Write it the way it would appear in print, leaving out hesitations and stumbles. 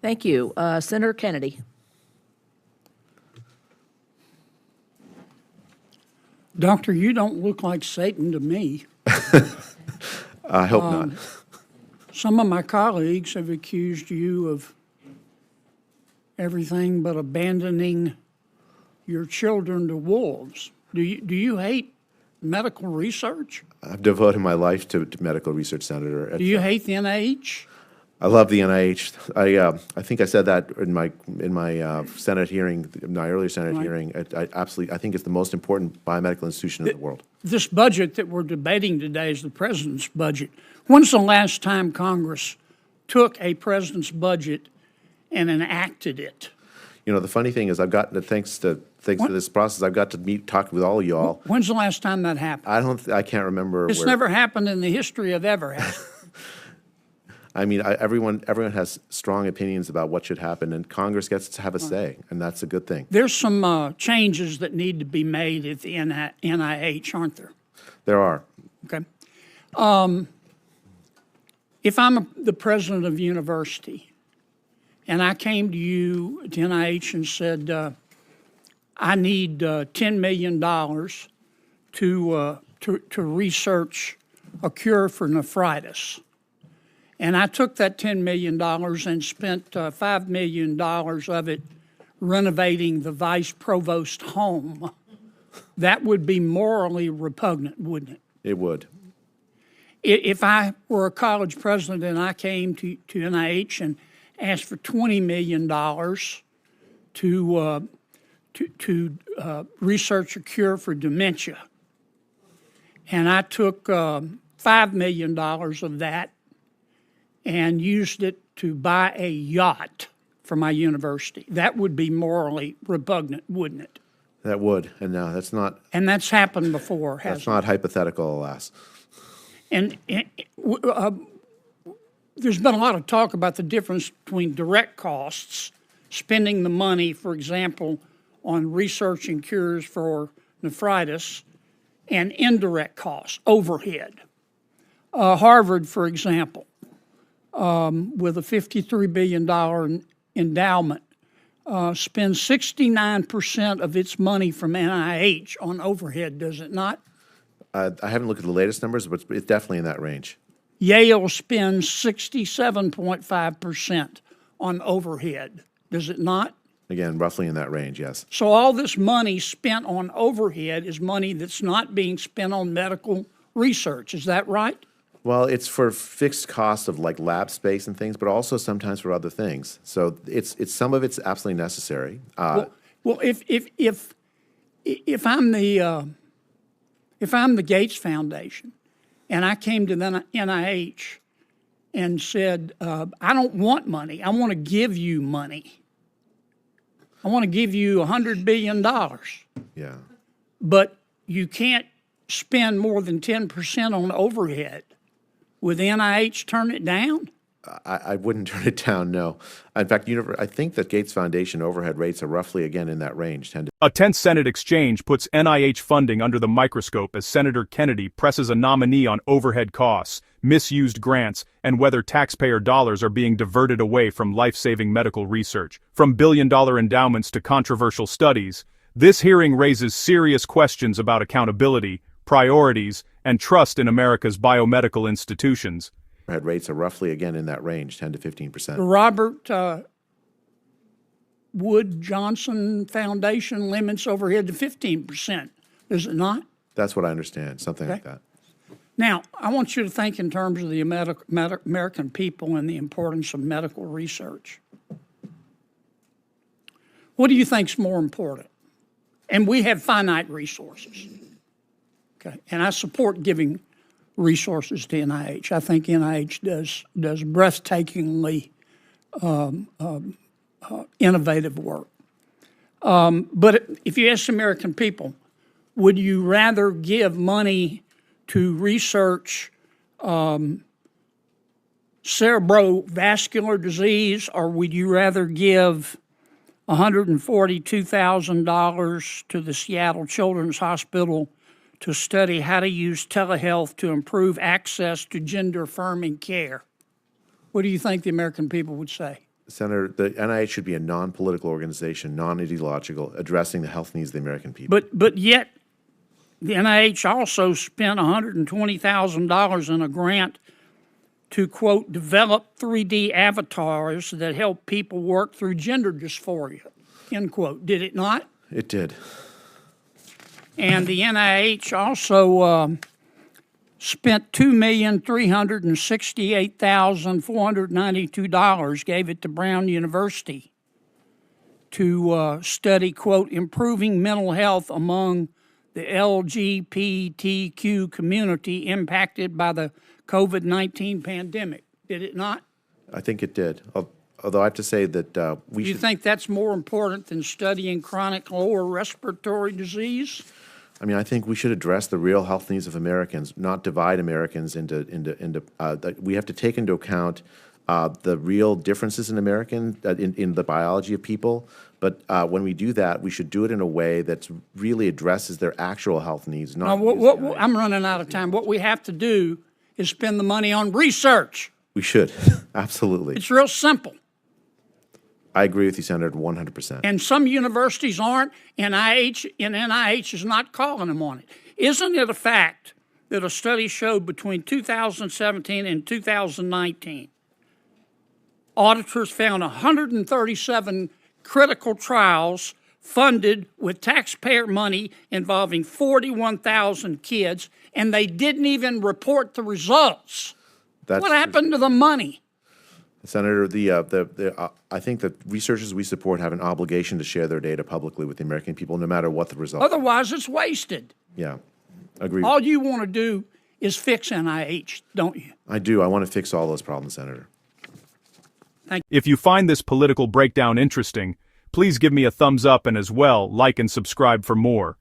Thank you. Senator Kennedy. Doctor, you don't look like Satan to me. I hope not. Some of my colleagues have accused you of everything but abandoning your children to wolves. Do you hate medical research? I've devoted my life to medical research, Senator. Do you hate the NIH? I love the NIH. I think I said that in my Senate hearing, my earlier Senate hearing. I absolutely, I think it's the most important biomedical institution in the world. This budget that we're debating today is the president's budget. When's the last time Congress took a president's budget and enacted it? You know, the funny thing is, I've gotten thanks to this process, I've got to talk with all of you all. When's the last time that happened? I can't remember. It's never happened in the history of ever happened. I mean, everyone has strong opinions about what should happen, and Congress gets to have a say, and that's a good thing. There's some changes that need to be made at the NIH, aren't there? There are. Okay. If I'm the president of a university and I came to you at the NIH and said, I need $10 million to research a cure for nephritis, and I took that $10 million and spent $5 million of it renovating the vice provost home, that would be morally repugnant, wouldn't it? It would. If I were a college president and I came to NIH and asked for $20 million to research a cure for dementia, and I took $5 million of that and used it to buy a yacht for my university, that would be morally repugnant, wouldn't it? That would, and no, that's not. And that's happened before, hasn't it? That's not hypothetical, alas. And there's been a lot of talk about the difference between direct costs, spending the money, for example, on researching cures for nephritis, and indirect costs, overhead. Harvard, for example, with a $53 billion endowment, spends 69% of its money from NIH on overhead, does it not? I haven't looked at the latest numbers, but it's definitely in that range. Yale spends 67.5% on overhead, does it not? Again, roughly in that range, yes. So all this money spent on overhead is money that's not being spent on medical research, is that right? Well, it's for fixed costs of like lab space and things, but also sometimes for other things. So it's some of it's absolutely necessary. Well, if I'm the Gates Foundation, and I came to the NIH and said, I don't want money. I want to give you money. I want to give you $100 billion. Yeah. But you can't spend more than 10% on overhead. Would the NIH turn it down? I wouldn't turn it down, no. In fact, I think that Gates Foundation overhead rates are roughly, again, in that range. A tense Senate exchange puts NIH funding under the microscope as Senator Kennedy presses a nominee on overhead costs, misused grants, and whether taxpayer dollars are being diverted away from life-saving medical research. From billion-dollar endowments to controversial studies, this hearing raises serious questions about accountability, priorities, and trust in America's biomedical institutions. Overhead rates are roughly, again, in that range, 10 to 15%. The Robert Wood Johnson Foundation limits overhead to 15%, is it not? That's what I understand, something like that. Now, I want you to think in terms of the American people and the importance of medical research. What do you think is more important? And we have finite resources. Okay, and I support giving resources to NIH. I think NIH does breathtakingly innovative work. But if you ask American people, would you rather give money to research cerebrovascular disease, or would you rather give $142,000 to the Seattle Children's Hospital to study how to use telehealth to improve access to gender-affirming care? What do you think the American people would say? Senator, the NIH should be a non-political organization, non-ideological, addressing the health needs of the American people. But yet, the NIH also spent $120,000 in a grant to, quote, develop 3D avatars that help people work through gender dysphoria, end quote. Did it not? It did. And the NIH also spent $2,368,492, gave it to Brown University to study, quote, improving mental health among the LGBTQ community impacted by the COVID-19 pandemic. Did it not? I think it did. Although I have to say that we Do you should. think that's more important than studying chronic lower respiratory disease? I mean, I think we should address the real health needs of Americans, not divide Americans into. We have to take into account the real differences in in the biology of people. But when we do that, we should do it in a way that really addresses their actual health needs. Not. I'm running out of time. What we have to do is spend the money on research. We should absolutely. It's real simple. I agree with you, Senator, 100%. And some universities aren't. NIH is not calling them on it. Isn't it a fact that a study showed between 2017 and 2019, auditors found 137 critical trials funded with taxpayer money involving 41,000 kids, and they didn't even report the results? What happened to the money? Senator, I think that researchers we support have an obligation to share their data publicly with the American people, no matter what the result. Otherwise, it's wasted. Yeah, agree. All you want to do is fix NIH, don't you? I do. I want to fix all those problems, Senator. If you find this political breakdown interesting, please give me a thumbs up and as well, like and subscribe for more.